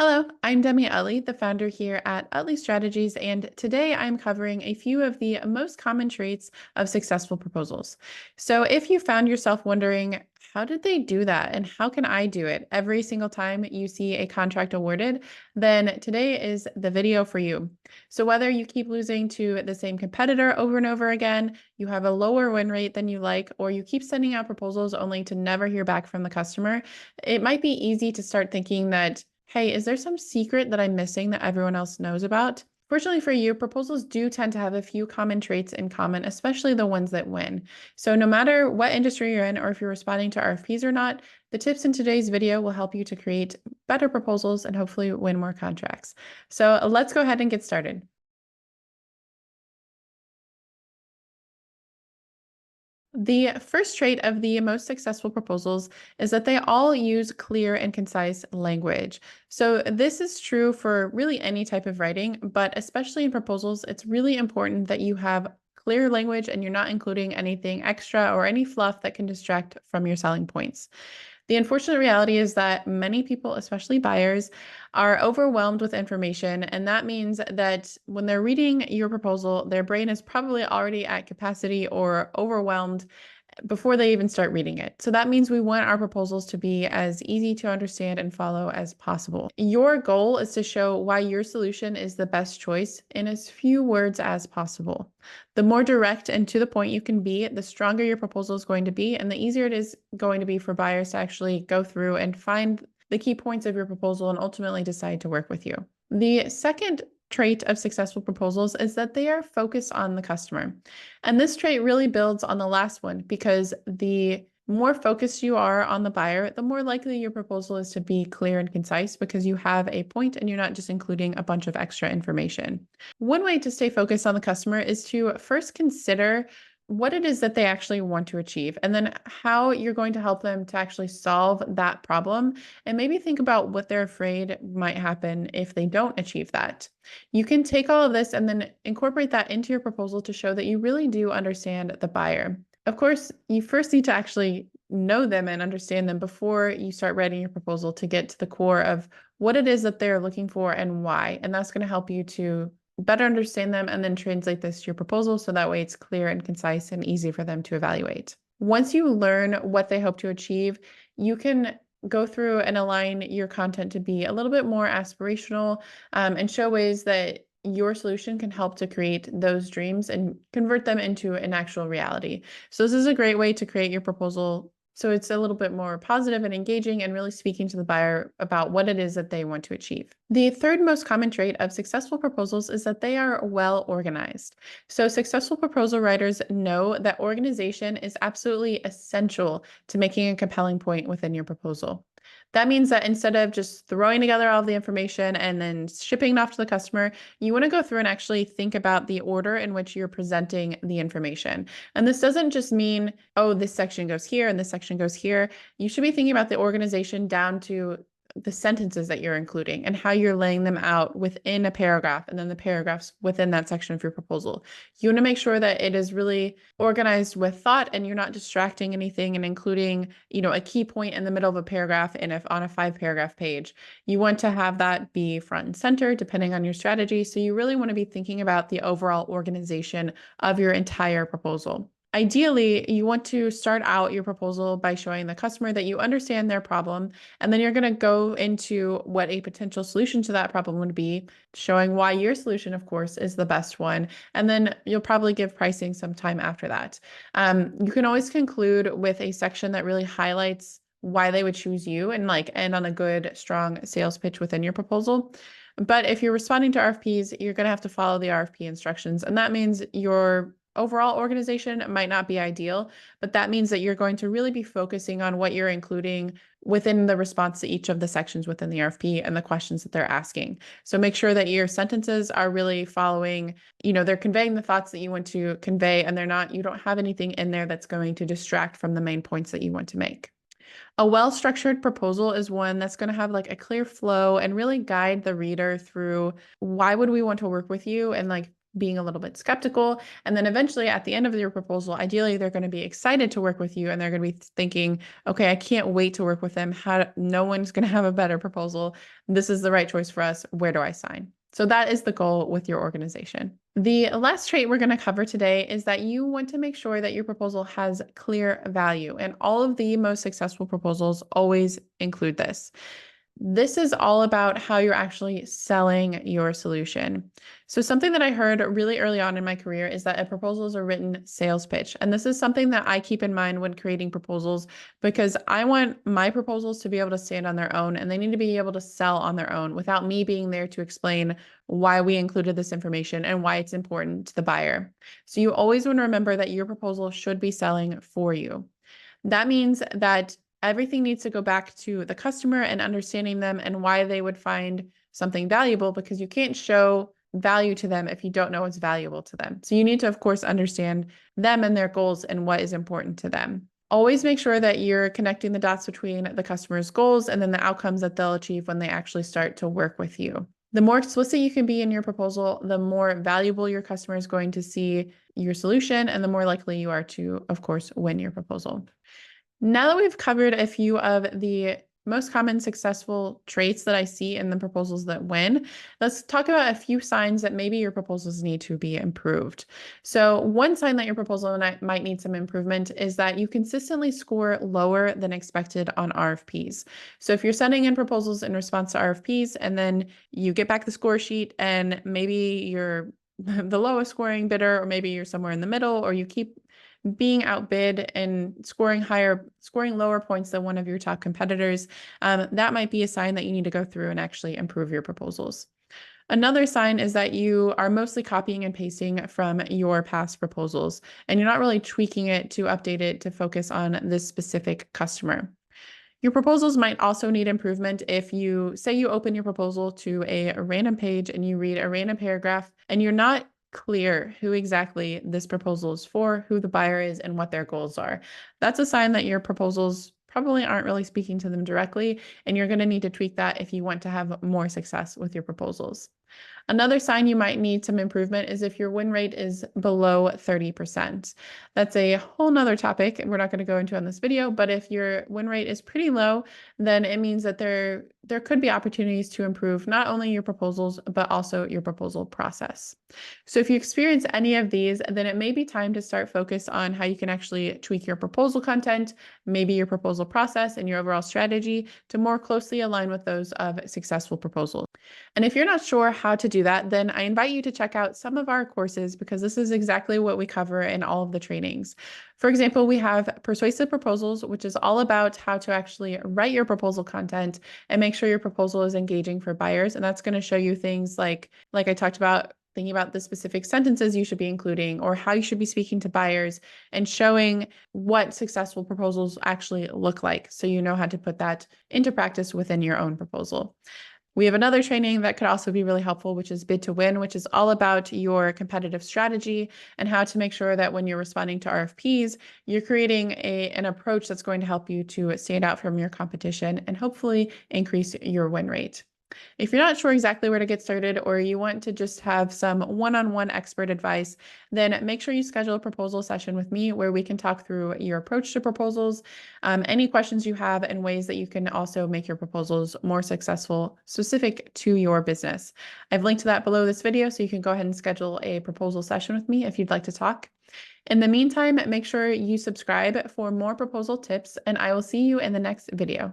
Hello, I'm Demi Utley, the founder here at Utley Strategies, and today I'm covering a few of the most common traits of successful proposals. So if you found yourself wondering, how did they do that and how can I do it every single time you see a contract awarded, then today is the video for you. So whether you keep losing to the same competitor over and over again, you have a lower win rate than you like, or you keep sending out proposals only to never hear back from the customer, it might be easy to start thinking that, hey, is there some secret that I'm missing that everyone else knows about? Fortunately for you, proposals do tend to have a few common traits in common, especially the ones that win. So no matter what industry you're in or if you're responding to RFPs or not, the tips in today's video will help you to create better proposals and hopefully win more contracts. So let's go ahead and get started. The first trait of the most successful proposals is that they all use clear and concise language. So this is true for really any type of writing, but especially in proposals, it's really important that you have clear language and you're not including anything extra or any fluff that can distract from your selling points. The unfortunate reality is that many people, especially buyers, are overwhelmed with information. And that means that when they're reading your proposal, their brain is probably already at capacity or overwhelmed before they even start reading it. So that means we want our proposals to be as easy to understand and follow as possible. Your goal is to show why your solution is the best choice in as few words as possible. The more direct and to the point you can be, the stronger your proposal is going to be, and the easier it is going to be for buyers to actually go through and find the key points of your proposal and ultimately decide to work with you. The second trait of successful proposals is that they are focused on the customer. And this trait really builds on the last one because the more focused you are on the buyer, the more likely your proposal is to be clear and concise because you have a point and you're not just including a bunch of extra information. One way to stay focused on the customer is to first consider what it is that they actually want to achieve, and then how you're going to help them to actually solve that problem, and maybe think about what they're afraid might happen if they don't achieve that. You can take all of this and then incorporate that into your proposal to show that you really do understand the buyer. Of course, you first need to actually know them and understand them before you start writing your proposal to get to the core of what it is that they're looking for and why. And that's going to help you to better understand them and then translate this to your proposal so that way it's clear and concise and easy for them to evaluate. Once you learn what they hope to achieve, you can go through and align your content to be a little bit more aspirational and show ways that your solution can help to create those dreams and convert them into an actual reality. So this is a great way to create your proposal so it's a little bit more positive and engaging and really speaking to the buyer about what it is that they want to achieve. The third most common trait of successful proposals is that they are well organized. So successful proposal writers know that organization is absolutely essential to making a compelling point within your proposal. That means that instead of just throwing together all of the information and then shipping it off to the customer, you want to go through and actually think about the order in which you're presenting the information. And this doesn't just mean, oh, this section goes here and this section goes here. You should be thinking about the organization down to the sentences that you're including and how you're laying them out within a paragraph and then the paragraphs within that section of your proposal. You want to make sure that it is really organized with thought and you're not distracting anything and including, a key point in the middle of a paragraph and if on a 5-paragraph page. You want to have that be front and center depending on your strategy. So you really want to be thinking about the overall organization of your entire proposal. Ideally, you want to start out your proposal by showing the customer that you understand their problem, and then you're going to go into what a potential solution to that problem would be, showing why your solution, of course, is the best one. And then you'll probably give pricing sometime after that. You can always conclude with a section that really highlights why they would choose you and end on a good, strong sales pitch within your proposal. But if you're responding to RFPs, you're going to have to follow the RFP instructions. And that means your overall organization might not be ideal, but that means that you're going to really be focusing on what you're including within the response to each of the sections within the RFP and the questions that they're asking. So make sure that your sentences are really following, they're conveying the thoughts that you want to convey, and you don't have anything in there that's going to distract from the main points that you want to make. A well-structured proposal is one that's going to have a clear flow and really guide the reader through why would we want to work with you and being a little bit skeptical. And then eventually at the end of your proposal, ideally, they're going to be excited to work with you and they're going to be thinking, okay, I can't wait to work with them. No one's going to have a better proposal. This is the right choice for us. Where do I sign? So that is the goal with your organization. The last trait we're going to cover today is that you want to make sure that your proposal has clear value. And all of the most successful proposals always include this. This is all about how you're actually selling your solution. So something that I heard really early on in my career is that a proposal is a written sales pitch. And this is something that I keep in mind when creating proposals because I want my proposals to be able to stand on their own and they need to be able to sell on their own without me being there to explain why we included this information and why it's important to the buyer. So you always want to remember that your proposal should be selling for you. That means that everything needs to go back to the customer and understanding them and why they would find something valuable because you can't show value to them if you don't know what's valuable to them. So you need to, of course, understand them and their goals and what is important to them. Always make sure that you're connecting the dots between the customer's goals and then the outcomes that they'll achieve when they actually start to work with you. The more explicit you can be in your proposal, the more valuable your customer is going to see your solution and the more likely you are to, of course, win your proposal. Now that we've covered a few of the most common successful traits that I see in the proposals that win, let's talk about a few signs that maybe your proposals need to be improved. So one sign that your proposal might need some improvement is that you consistently score lower than expected on RFPs. So if you're sending in proposals in response to RFPs and then you get back the score sheet and maybe you're the lowest scoring bidder, or maybe you're somewhere in the middle, or you keep being outbid and scoring lower points than one of your top competitors, that might be a sign that you need to go through and actually improve your proposals. Another sign is that you are mostly copying and pasting from your past proposals, and you're not really tweaking it to update it to focus on this specific customer. Your proposals might also need improvement if you say you open your proposal to a random page and you read a random paragraph and you're not clear who exactly this proposal is for, who the buyer is, and what their goals are. That's a sign that your proposals probably aren't really speaking to them directly, and you're going to need to tweak that if you want to have more success with your proposals. Another sign you might need some improvement is if your win rate is below 30%. That's a whole nother topic we're not going to go into on this video, but if your win rate is pretty low, then it means that there could be opportunities to improve not only your proposals, but also your proposal process. So if you experience any of these, then it may be time to start focus on how you can actually tweak your proposal content, maybe your proposal process and your overall strategy to more closely align with those of successful proposals. And if you're not sure how to do that, then I invite you to check out some of our courses because this is exactly what we cover in all of the trainings. For example, we have Persuasive Proposals, which is all about how to actually write your proposal content and make sure your proposal is engaging for buyers. And that's going to show you things like I talked about, thinking about the specific sentences you should be including or how you should be speaking to buyers and showing what successful proposals actually look like. So you know how to put that into practice within your own proposal. We have another training that could also be really helpful, which is Bid to Win, which is all about your competitive strategy and how to make sure that when you're responding to RFPs, you're creating an approach that's going to help you to stand out from your competition and hopefully increase your win rate. If you're not sure exactly where to get started or you want to just have some one-on-one expert advice, then make sure you schedule a proposal session with me where we can talk through your approach to proposals, any questions you have, and ways that you can also make your proposals more successful specific to your business. I've linked to that below this video, so you can go ahead and schedule a proposal session with me if you'd like to talk. In the meantime, make sure you subscribe for more proposal tips, and I will see you in the next video.